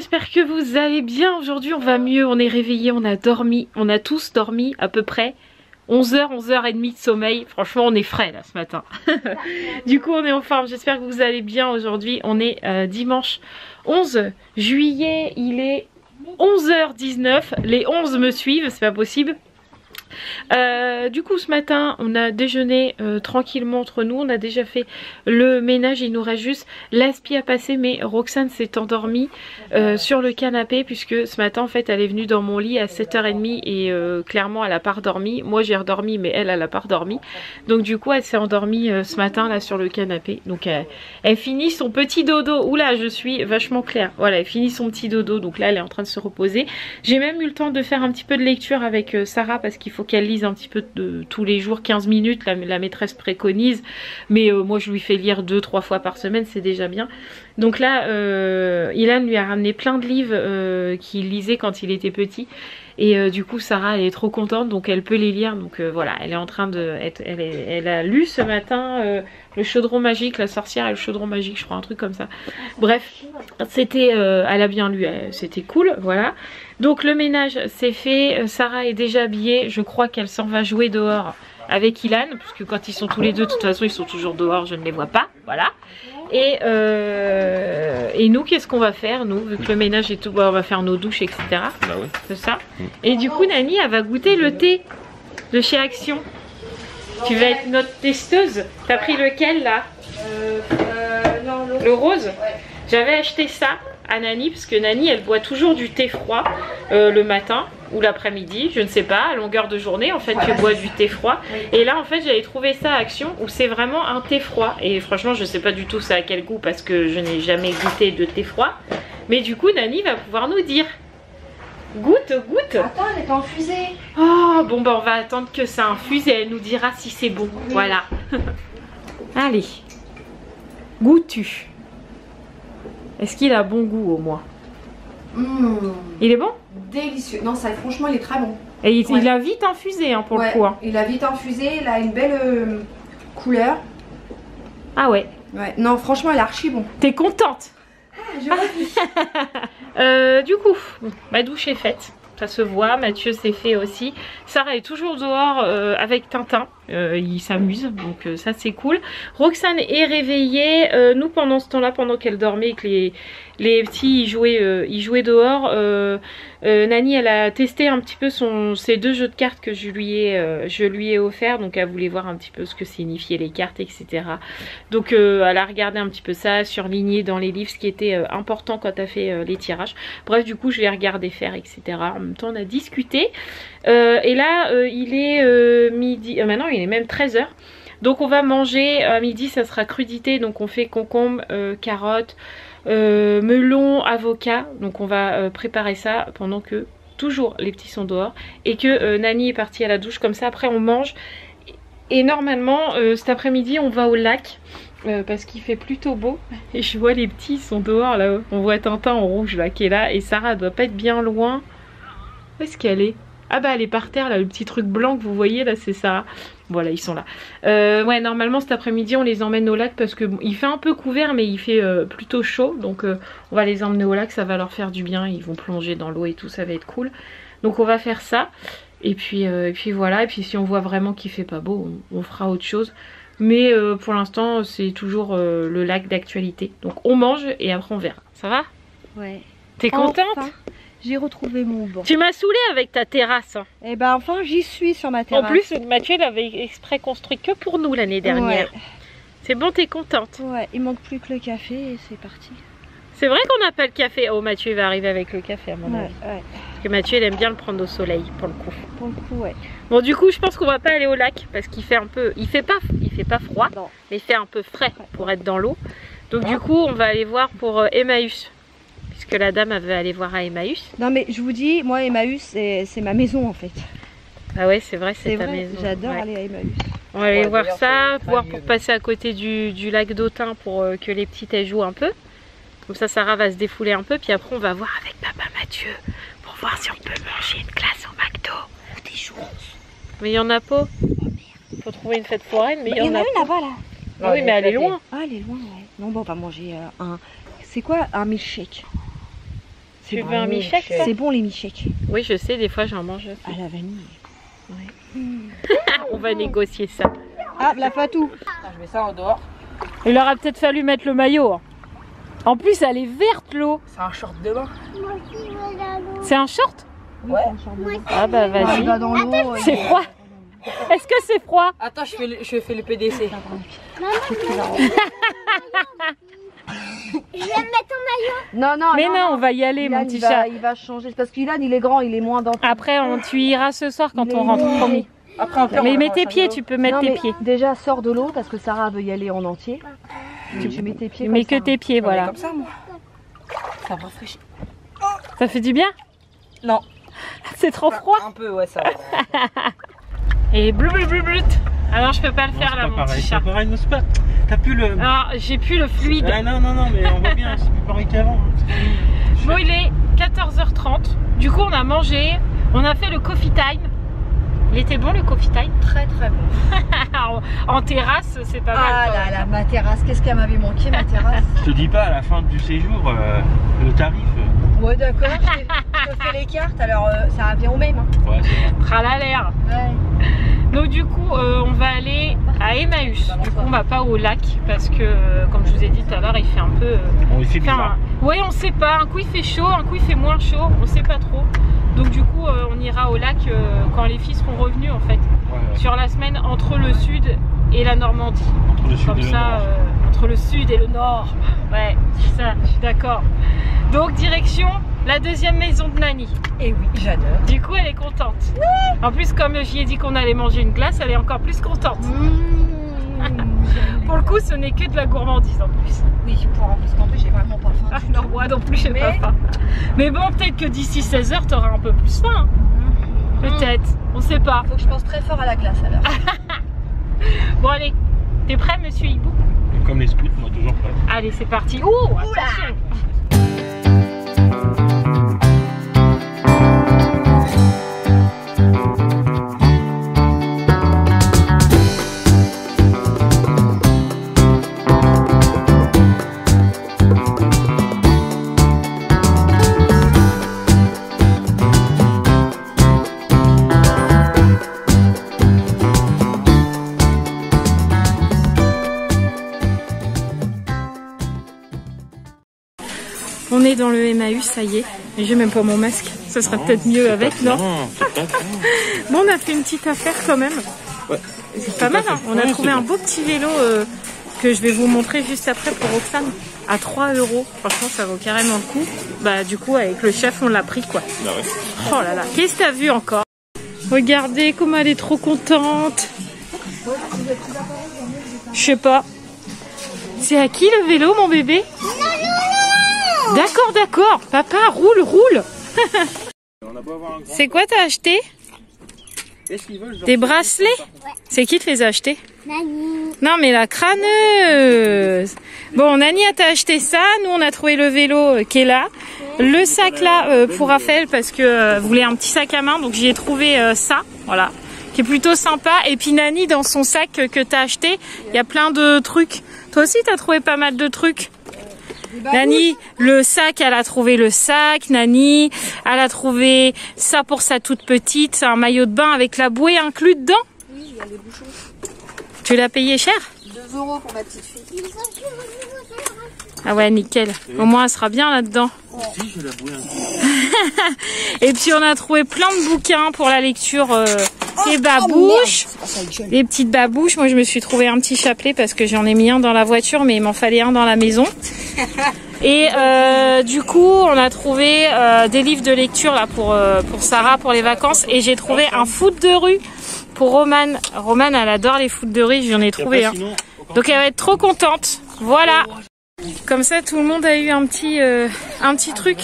j'espère que vous allez bien. Aujourd'hui on va mieux, on est réveillés, on a dormi, on a tous dormi à peu près 11h, 11h30 de sommeil. Franchement on est frais là ce matin. Du coup on est en forme, j'espère que vous allez bien. Aujourd'hui on est dimanche 11 juillet, il est 11h19. Les 11 me suivent, c'est pas possible. Du coup ce matin on a déjeuné tranquillement entre nous, on a déjà fait le ménage, il nous reste juste l'aspi à passer, mais Roxane s'est endormie sur le canapé puisque ce matin en fait elle est venue dans mon lit à 7h30 et clairement elle a pas redormi. Moi j'ai redormi mais elle a pas redormi, donc du coup elle s'est endormie ce matin là sur le canapé. Donc elle finit son petit dodo. Oula, je suis vachement claire. Voilà, elle finit son petit dodo, donc là elle est en train de se reposer. J'ai même eu le temps de faire un petit peu de lecture avec Sarah parce qu'il faut qu'elle lise un petit peu de, tous les jours 15 minutes, la maîtresse préconise, mais moi je lui fais lire 2-3 fois par semaine, c'est déjà bien. Donc là Ilan lui a ramené plein de livres qu'il lisait quand il était petit, et du coup Sarah elle est trop contente, donc elle peut les lire. Donc voilà, elle est en train de elle a lu ce matin le chaudron magique, la sorcière et le chaudron magique, je crois, un truc comme ça. Bref, c'était elle a bien lu, c'était cool, voilà. Donc le ménage c'est fait, Sarah est déjà habillée, je crois qu'elle s'en va jouer dehors avec Ilan, parce que quand ils sont tous les deux, de toute façon ils sont toujours dehors, je ne les vois pas, voilà. Et nous, qu'est-ce qu'on va faire, nous, vu que le ménage est tout, on va faire nos douches, etc. Bah oui. C'est ça. Et du coup, Nani, elle va goûter le thé de chez Action. Tu vas être notre testeuse. T'as pris lequel, là? Non, le rose. Ouais. J'avais acheté ça à Nani, parce que Nani, elle boit toujours du thé froid le matin ou l'après-midi, je ne sais pas, à longueur de journée, en fait, tu bois du thé froid. Oui. Et là, en fait, j'avais trouvé ça à Action, où c'est vraiment un thé froid. Et franchement, je ne sais pas du tout ça a quel goût, parce que je n'ai jamais goûté de thé froid. Mais du coup, Nani va pouvoir nous dire. Goûte, goûte. Attends, elle est pas infusée. Oh, bon, bah, on va attendre que ça infuse et elle nous dira si c'est bon. Oui. Voilà. Allez. Goûtes-tu? Est-ce qu'il a bon goût, au moins? Il est bon? Délicieux. Non, ça, franchement, il est très bon. Et il a vite infusé hein, pour le coup. Hein. Il a vite infusé, il a une belle couleur. Ah ouais. Ouais. Non, franchement, il est archi bon. T'es contente? Ah, du coup, ma douche est faite. Ça se voit, Mathieu s'est fait aussi. Sarah est toujours dehors avec Tintin. Il s'amuse, donc ça c'est cool. Roxane est réveillée. Nous pendant ce temps-là, pendant qu'elle dormait et que les petits ils jouaient dehors, Nani elle a testé un petit peu ses deux jeux de cartes que je lui ai offert. Donc elle voulait voir un petit peu ce que signifiaient les cartes, etc. Donc elle a regardé un petit peu ça, surligné dans les livres ce qui était important quand elle a fait les tirages. Bref, du coup je l'ai regardé faire, etc. En même temps on a discuté. Et là il est midi, maintenant il est même 13h. Donc on va manger à midi, ça sera crudité. Donc on fait concombre, carottes, melon, avocat. Donc on va préparer ça pendant que toujours les petits sont dehors et que Nani est partie à la douche. Comme ça après on mange. Et normalement cet après-midi on va au lac. Parce qu'il fait plutôt beau. Et je vois les petits sont dehors là-haut. On voit Tintin en rouge là qui est là. Et Sarah doit pas être bien loin. Où est-ce qu'elle est? Ah bah elle est par terre là, le petit truc blanc que vous voyez là c'est Sarah. Voilà, ils sont là. Ouais, normalement cet après-midi on les emmène au lac parce que il fait un peu couvert mais il fait plutôt chaud. Donc on va les emmener au lac, ça va leur faire du bien. Ils vont plonger dans l'eau et tout, ça va être cool. Donc on va faire ça. Et puis voilà, et puis si on voit vraiment qu'il fait pas beau, on fera autre chose. Mais pour l'instant c'est toujours le lac d'actualité. Donc on mange et après on verra. Ça va? Ouais. T'es contente? Enfin, j'ai retrouvé mon banc. Tu m'as saoulée avec ta terrasse. Et ben enfin j'y suis sur ma terrasse. En plus Mathieu l'avait exprès construit que pour nous l'année dernière. Ouais. C'est bon, t'es contente? Ouais, il manque plus que le café et c'est parti. C'est vrai qu'on n'a pas le café. Oh, Mathieu va arriver avec le café à mon avis. Ouais. Parce que Mathieu il aime bien le prendre au soleil pour le coup. Pour le coup, ouais. Bon, du coup je pense qu'on va pas aller au lac parce qu'il fait un peu, il fait pas froid, non. Mais il fait un peu frais pour être dans l'eau. Donc du coup on va aller voir pour Emmaüs. Puisque la dame elle veut aller voir à Emmaüs. Non mais je vous dis, moi Emmaüs c'est ma maison en fait. Ah ouais, c'est vrai, c'est ta maison. J'adore aller à Emmaüs. On va aller voir ça, voir pour passer à côté du lac d'Autun pour que les petites elles jouent un peu. Comme ça Sarah va se défouler un peu, puis après on va voir avec papa Mathieu pour voir si on peut manger une glace au McDo. Ou des churros. Mais il y en a pas. Oh merde. Faut trouver une fête foraine, mais il y en a une là-bas là. Ah oui, mais elle est loin. Ah elle est loin, ouais. Non bon, on va manger un... C'est quoi un milkshake? Tu veux un milkshake? C'est bon les milkshakes. Oui, je sais, des fois j'en mange. À la vanille. Ouais. On va négocier ça. Ah, la Fatou. Je mets ça en dehors. Il aurait peut-être fallu mettre le maillot. Hein. En plus, elle est verte l'eau. C'est un short de bain. C'est un short? Ouais. Ah bah vas-y. Dans l'eau. C'est froid. Est-ce que c'est froid? Attends, je fais le PDC. Je vais me mettre en maillot. Non, non, Mais non, on va y aller, Ilan, mon petit chat. il va changer. Parce qu'Ilan, il est grand, il est moins denté. Après, tu iras ce soir quand on rentre, promis. Après, Mais mets tes pieds, tu peux mettre tes pieds. Déjà, sors de l'eau parce que Sarah veut y aller en entier. Tu mets tes pieds. Mais comme que ça. tes pieds, voilà. Comme ça, moi. Ça me rafraîchit. Ça fait du bien? Non. C'est trop froid. Un peu, ouais, ça. Et bleu. Alors je peux pas le faire là, mon petit chat. C'est pareil, non, c'est pas. T'as plus le. Alors j'ai plus le fluide. Ah, non, mais on voit bien, c'est plus pareil qu'avant. Bon, il est 14h30. Du coup, on a mangé. On a fait le coffee time. Il était bon le coffee time? Très très bon. En terrasse, c'est pas mal. Ah quand là même. là, ma terrasse. Qu'est-ce qu'elle m'avait manqué, ma terrasse? Je te dis pas à la fin du séjour le tarif. Ouais, d'accord. Je te fais les cartes, alors ça revient au même. Hein. Ouais, c'est vrai. Tralala l'air. Ouais. Donc du coup, on va aller à Emmaüs. Du coup, on va pas au lac parce que, comme je vous ai dit tout à l'heure, il fait un peu. On fait bizarre. Oui, on sait pas. Un coup il fait chaud, un coup il fait moins chaud. On sait pas trop. Donc du coup, on ira au lac quand les filles seront revenues en fait. Ouais. Sur la semaine entre le sud et la Normandie. Entre le sud Comme et le ça, nord. entre le sud et le nord. Ouais, c'est ça. Je suis d'accord. Donc direction la deuxième maison de Nani. Et oui, j'adore. Du coup, elle est contente. En plus, comme j'y ai dit qu'on allait manger une glace, elle est encore plus contente. Pour le coup, ce n'est que de la gourmandise en plus. Oui, parce qu'en plus, j'ai vraiment pas faim. Ah, non, moi non plus, j'ai pas faim. Mais bon, peut-être que d'ici 16h, t'auras un peu plus faim. Peut-être, on sait pas. Faut que je pense très fort à la glace alors. Bon, allez, t'es prêt, monsieur Hibou? Comme les scouts, moi toujours prêt. Allez, c'est parti. Ouh, attention. On est dans le Emmaüs, ça y est. Et j'ai même pas mon masque. Ça sera peut-être mieux avec, non? Bon, on a fait une petite affaire quand même. Ouais. C'est pas mal, hein. On a trouvé un beau petit vélo que je vais vous montrer juste après pour Roxane. À 3 €. Franchement, ça vaut carrément le coup. Bah, du coup, avec le chef, on l'a pris, quoi. Ah ouais. Oh là là. Qu'est-ce que t'as vu encore? Regardez comment elle est trop contente. Je sais pas. C'est à qui le vélo, mon bébé? D'accord, d'accord. Papa, roule. C'est quoi t'as acheté? Des bracelets? C'est qui te les a achetés? Nani. Non, mais la crâneuse. Bon, Nani t'a acheté ça. Nous, on a trouvé le vélo qui est là. Le sac là pour Raphaël parce que voulait un petit sac à main. Donc, j'y ai trouvé ça. Voilà. Qui est plutôt sympa. Et puis, Nani, dans son sac que t'as acheté, il y a plein de trucs. Toi aussi, t'as trouvé pas mal de trucs. Nani, le sac, elle a trouvé le sac. Nani, elle a trouvé ça pour sa toute petite. C'est un maillot de bain avec la bouée inclus dedans. Oui, il y a les bouchons. Tu l'as payé cher? 2 € pour ma petite fille. Ah ouais, nickel. Au moins, elle sera bien là-dedans. Si, je la bouée un peu. Et puis, on a trouvé plein de bouquins pour la lecture des babouches. Des petites babouches. Moi, je me suis trouvé un petit chapelet parce que j'en ai mis un dans la voiture, mais il m'en fallait un dans la maison. Et du coup, on a trouvé des livres de lecture là pour Sarah pour les vacances. Et j'ai trouvé un foot de rue pour Romane. Romane, elle adore les foot de rue. J'en ai trouvé un. Donc, elle va être trop contente. Voilà. Comme ça, tout le monde a eu un petit truc.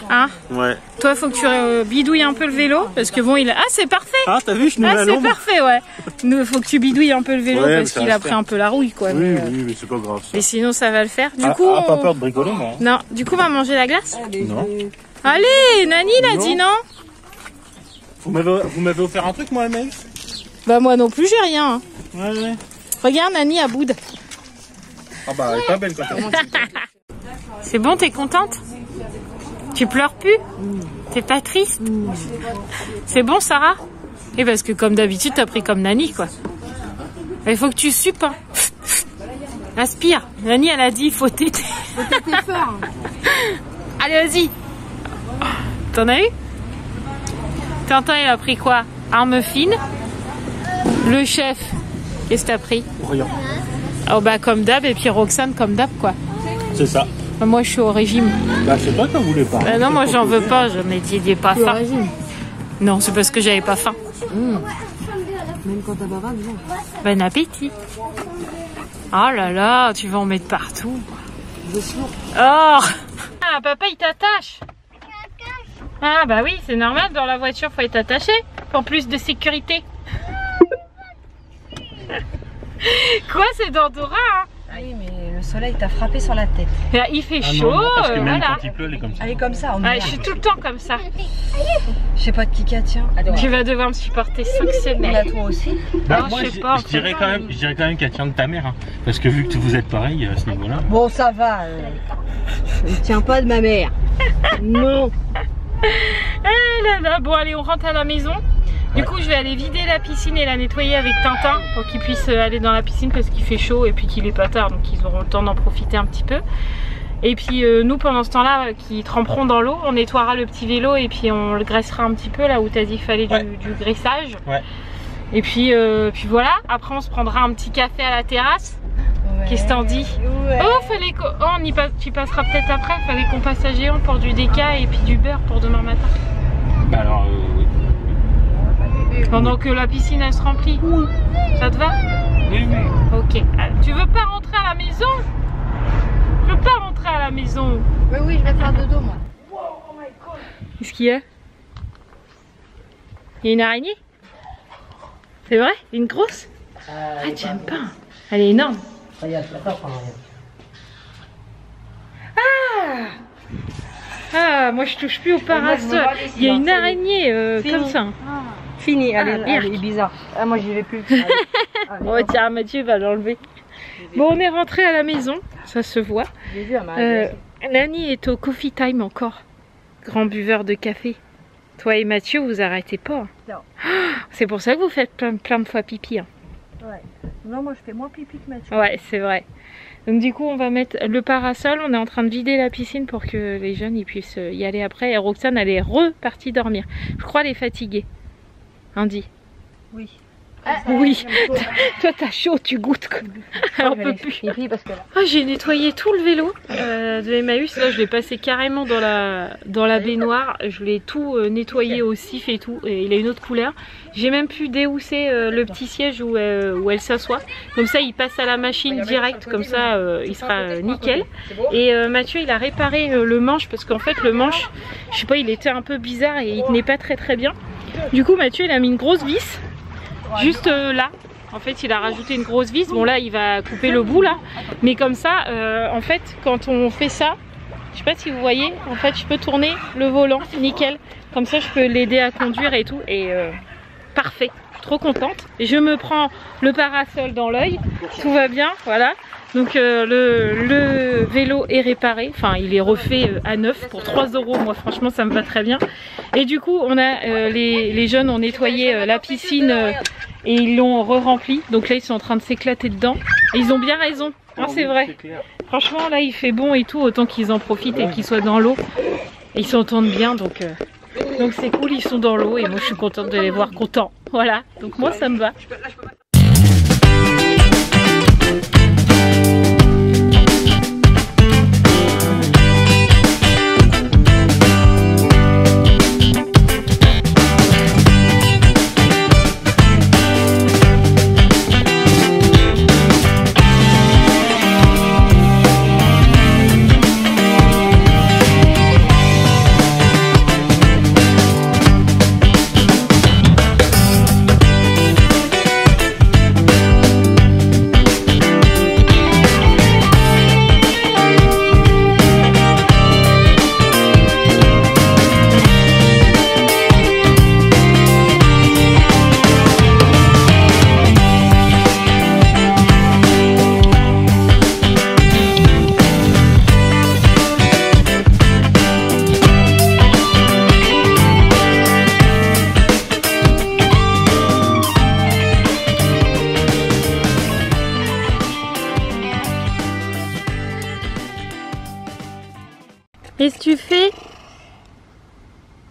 Hein? Ouais. Toi, faut que tu bidouilles un peu le vélo parce que bon, il a... Ah, c'est parfait. Ah, t'as vu, je nous mets Ah, à c'est l'ombre. parfait, ouais. Nous, faut que tu bidouilles un peu le vélo Ouais, parce ça qu'il va a se pris faire. un peu la rouille, quoi. Oui, mais, oui, mais c'est pas grave ça. mais sinon, ça va le faire. Du coup, pas on... peur de bricoler, moi. Non, du coup, on va manger la glace. Non. Allez, Nani l'a dit non. Vous m'avez offert un truc, moi, Emmaüs? Bah moi non plus, j'ai rien. Hein. Ouais. Regarde, Nani à boude. Ah bah, elle est pas belle quand même. C'est bon, t'es contente? Tu pleures plus? T'es pas triste? C'est bon, Sarah? Et parce que comme d'habitude, t'as pris comme Nani, quoi. Il faut que tu suppes, hein. Aspire. Nani, elle a dit, il faut téter. Faut téter fort. Allez, vas-y. T'en as eu? Tintin, il a pris quoi? Arme fine. Le chef, qu'est-ce que t'as pris? Rien. Oh bah comme d'hab, et puis Roxane comme d'hab, quoi. C'est ça. Moi, je suis au régime. Bah, c'est toi qui en voulais pas. Bah non, moi, j'en veux pas. J'en ai dit, j'ai pas faim. Non, c'est parce que j'avais pas faim. Même quand t'as pas faim, non. Bon appétit. Oh là là, tu vas en mettre partout. Je suis lourd. Oh! Ah, papa, il t'attache. Ah bah oui, c'est normal, dans la voiture, faut être attaché. Pour plus de sécurité. Quoi, c'est d'Andorra, hein? Ah oui, mais le soleil t'a frappé sur la tête. Là, il fait chaud, non, parce que même voilà. quand il pleut, elle est comme ça. Elle est comme ça. Ah, je suis tout le temps comme ça. Je sais pas de qui qu'elle tient. Tu vas devoir me supporter 5 On semaine. a toi aussi. Bah, Non, moi, je sais pas, je dirais quand même qu'elle tient de ta mère. Hein. Parce que vu que vous êtes pareil à ce niveau-là. Bon, ça va. Elle tient pas de ma mère. Non. Ah là là, bon allez, on rentre à la maison. Du coup, je vais aller vider la piscine et la nettoyer avec Tintin pour qu'il puisse aller dans la piscine parce qu'il fait chaud et puis qu'il est pas tard, donc ils auront le temps d'en profiter un petit peu. Et puis nous, pendant ce temps-là, qui tremperont dans l'eau, on nettoiera le petit vélo et puis on le graissera un petit peu là où t'as dit qu'il fallait du graissage. Ouais. Et puis voilà, après on se prendra un petit café à la terrasse. Ouais. Qu'est-ce que t'en dis? Ouais. Oh, fallait tu passeras peut-être après, fallait qu'on passe à Géant pour du déca et puis du beurre pour demain matin. Bah alors, oui. Pendant que la piscine elle se remplit. Ça te va? Oui, oui. Ok. Tu veux pas rentrer à la maison? Je veux pas rentrer à la maison. Oui, oui, je vais faire dodo, moi. Qu'est-ce qu'il y a? Il y a une araignée? C'est vrai? Une grosse? Ah, j'aime pas. Elle est énorme. Ah, moi je touche plus au parasol. Il y a une araignée comme ça. Fini, elle Birk. est bizarre. Ah, moi j'y vais plus. Oh tiens, Mathieu va l'enlever. Bon, on est rentré à la maison, ça se voit. J'ai vu, elle m'a agressé. Nani est au coffee time encore. Grand buveur de café. Toi et Mathieu, vous arrêtez pas. Non. C'est pour ça que vous faites plein de fois pipi. Hein. Ouais. Non, moi je fais moins pipi que Mathieu. Ouais, c'est vrai. Donc du coup, on va mettre le parasol. On est en train de vider la piscine pour que les jeunes ils puissent y aller après. Et Roxane, elle est repartie dormir. Je crois qu'elle est fatiguée. Andy. Oui. Oui. Toi, t'as chaud, tu goûtes. On peut plus. Pipi parce que là. Ah, j'ai nettoyé tout le vélo de Emmaüs. Là, je l'ai passé carrément dans la baignoire. Je l'ai tout nettoyé au sif et tout. Et il a une autre couleur. J'ai même pu déhousser le petit siège où elle s'assoit. Comme ça, il passe à la machine direct. Comme ça, il sera nickel. Et Mathieu, il a réparé le manche parce qu'en fait, le manche, je sais pas, il était un peu bizarre et il tenait pas très bien. Du coup, Mathieu, il a mis une grosse vis juste là. En fait, il a rajouté une grosse vis. Bon, là, il va couper le bout là. Mais comme ça, en fait, quand on fait ça, je sais pas si vous voyez, en fait, je peux tourner le volant, nickel. Comme ça, je peux l'aider à conduire et tout. Et parfait, trop contente. Et je me prends le parasol dans l'œil. Tout va bien, voilà. Donc le vélo est réparé, enfin il est refait à neuf pour 3 €. Moi franchement ça me va très bien. Et du coup on a les jeunes ont nettoyé la piscine et ils l'ont re-remplie. Donc là ils sont en train de s'éclater dedans. Et ils ont bien raison, hein, c'est vrai. Franchement là il fait bon et tout, autant qu'ils en profitent et qu'ils soient dans l'eau. Ils s'entendent bien donc c'est cool, ils sont dans l'eau et moi je suis contente de les voir contents. Voilà, donc moi ça me va.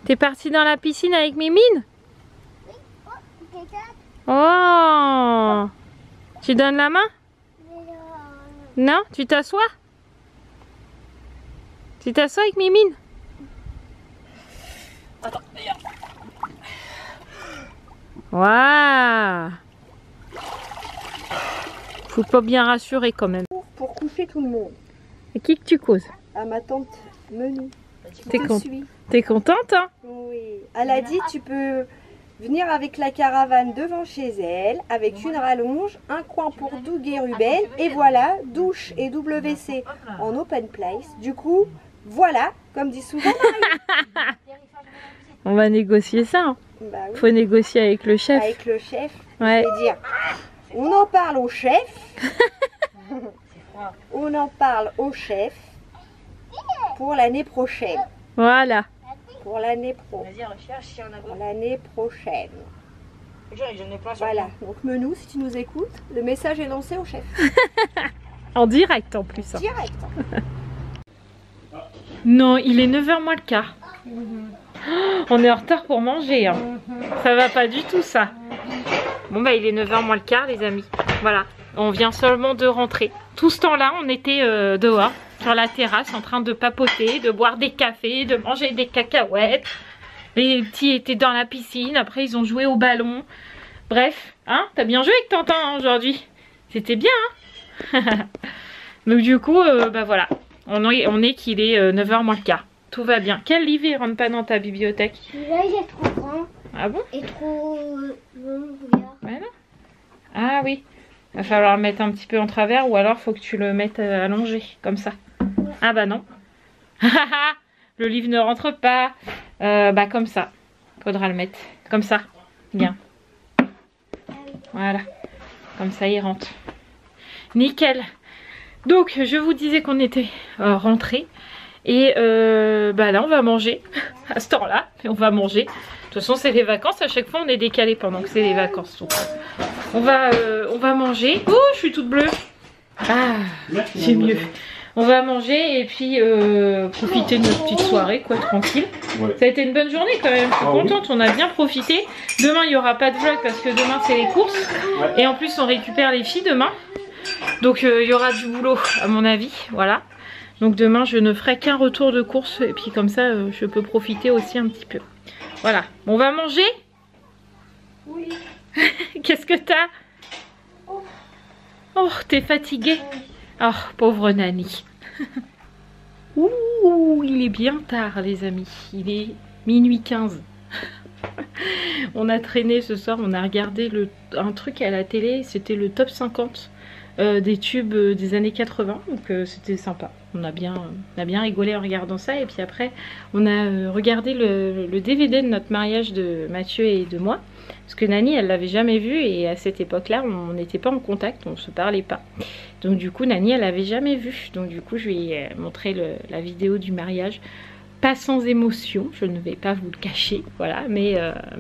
T'es parti dans la piscine avec Mimine? Oh! Tu donnes la main? Non? Tu t'assois? Tu t'assois avec Mimine? Attends, regarde. Waouh! Faut pas bien rassurer quand même. Pour coucher tout le monde. Et qui que tu causes? À ma tante Menu. T'es contente, hein? Oui. Elle a dit tu peux venir avec la caravane devant chez elle, avec une rallonge, un coin pour Doug et Ruben, et voilà, douche et WC en open place. Du coup, voilà, comme dit souvent Marie. On va négocier ça. Hein. Bah oui. Faut négocier avec le chef. Avec le chef. Ouais. Je vais dire, on en parle au chef. On en parle au chef pour l'année prochaine. Voilà. Pour l'année pro. Pour l'année prochaine. Voilà. Donc Menou, si tu nous écoutes, le message est lancé au chef. En direct en plus. Hein. Direct. Non, il est 9h moins le quart. Oh, on est en retard pour manger. Hein. Ça va pas du tout ça. Bon bah il est 9h moins le quart les amis. Voilà. On vient seulement de rentrer. Tout ce temps-là, on était dehors, sur la terrasse, en train de papoter, de boire des cafés, de manger des cacahuètes. Les petits étaient dans la piscine, après ils ont joué au ballon. Bref, hein, t'as bien joué avec Tintin hein, aujourd'hui. C'était bien, hein. Donc du coup, bah voilà. On est qu'il est 9h moins le quart. Tout va bien. Quel livre il rentre pas dans ta bibliothèque? Là, il est trop grand Ah bon? et trop long, regarde. Voilà. Ah oui. Va falloir le mettre un petit peu en travers ou alors faut que tu le mettes allongé, comme ça. Ah bah non. Le livre ne rentre pas. Bah comme ça. Faudra le mettre. Comme ça. Bien. Voilà. Comme ça il rentre. Nickel. Donc je vous disais qu'on était rentrés. Et bah là on va manger. À ce temps-là. On va manger. De toute façon c'est les vacances. À chaque fois on est décalé pendant que c'est les vacances. Donc, on va manger. Oh, je suis toute bleue. Ah, c'est mieux. On va manger et puis profiter de notre petite soirée, quoi, tranquille. Ouais. Ça a été une bonne journée quand même. Je suis contente, on a bien profité. Demain, il n'y aura pas de vlog parce que demain, c'est les courses. Ouais. Et en plus, on récupère les filles demain. Donc, il y aura du boulot, à mon avis. Voilà. Donc, demain, je ne ferai qu'un retour de course. Et puis, comme ça, je peux profiter aussi un petit peu. Voilà. Bon, on va manger? Oui. Qu'est-ce que t'as? Oh, t'es fatiguée? Oh, pauvre Nani. Ouh, il est bien tard, les amis. Il est minuit 15. On a traîné ce soir, on a regardé un truc à la télé. C'était le top 50 des tubes des années 80. Donc c'était sympa. On a bien rigolé en regardant ça. Et puis après, on a regardé le DVD de notre mariage de Mathieu et de moi. Parce que Nani, elle l'avait jamais vu et à cette époque-là, on n'était pas en contact, on se parlait pas. Donc du coup, Nani, elle l'avait jamais vu. Donc du coup, je lui ai montré la vidéo du mariage. Pas sans émotion, je ne vais pas vous le cacher, voilà. Mais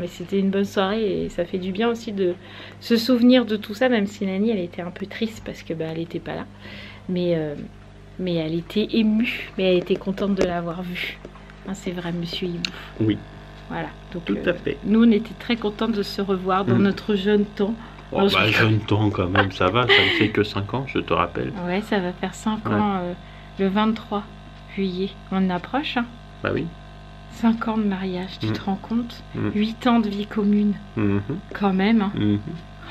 c'était une bonne soirée et ça fait du bien aussi de se souvenir de tout ça, même si Nani, elle était un peu triste parce que bah, elle n'était pas là. Mais elle était émue, mais elle était contente de l'avoir vu. Hein, c'est vrai, monsieur Hibou. Oui. Voilà, donc tout à fait. Nous on était très contents de se revoir dans notre jeune temps. Oh, bah, jeune temps quand même, ça va, ça ne fait que 5 ans, je te rappelle. Ouais, ça va faire 5 ans le 23 juillet. On approche, hein. Bah oui. 5 ans de mariage, tu te rends compte? 8 ans de vie commune, quand même. Hein.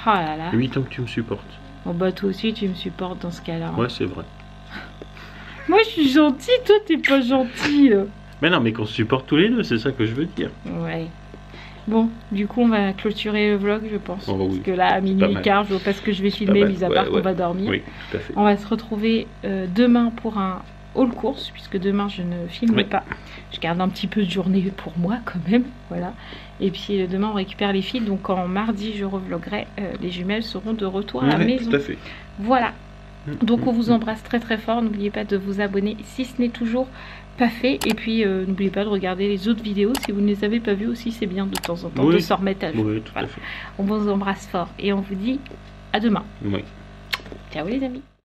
Oh là là. 8 ans que tu me supportes. Bon bah toi aussi tu me supportes dans ce cas-là. Hein. Ouais, c'est vrai. Moi je suis gentille, toi t'es pas gentil. Mais non, mais qu'on se supporte tous les deux, c'est ça que je veux dire. Ouais. Bon, du coup, on va clôturer le vlog, je pense. Oh, oui. Parce que là, à minuit et quart, je vois pas ce que je vais filmer, mis à part qu'on va dormir. Oui, tout à fait. On va se retrouver demain pour un haul course, puisque demain, je ne filme pas. Je garde un petit peu de journée pour moi, quand même. Voilà. Et puis, demain, on récupère les filles. Donc, en mardi, je revloguerai. Les jumelles seront de retour à la maison. Tout à fait. Voilà. Donc, on vous embrasse très, très fort. N'oubliez pas de vous abonner si ce n'est toujours pas fait. Et puis n'oubliez pas de regarder les autres vidéos si vous ne les avez pas vues aussi, c'est bien de temps en temps de s'en remettre à jour. Oui, tout à fait. On vous embrasse fort et on vous dit à demain. Oui. Ciao les amis.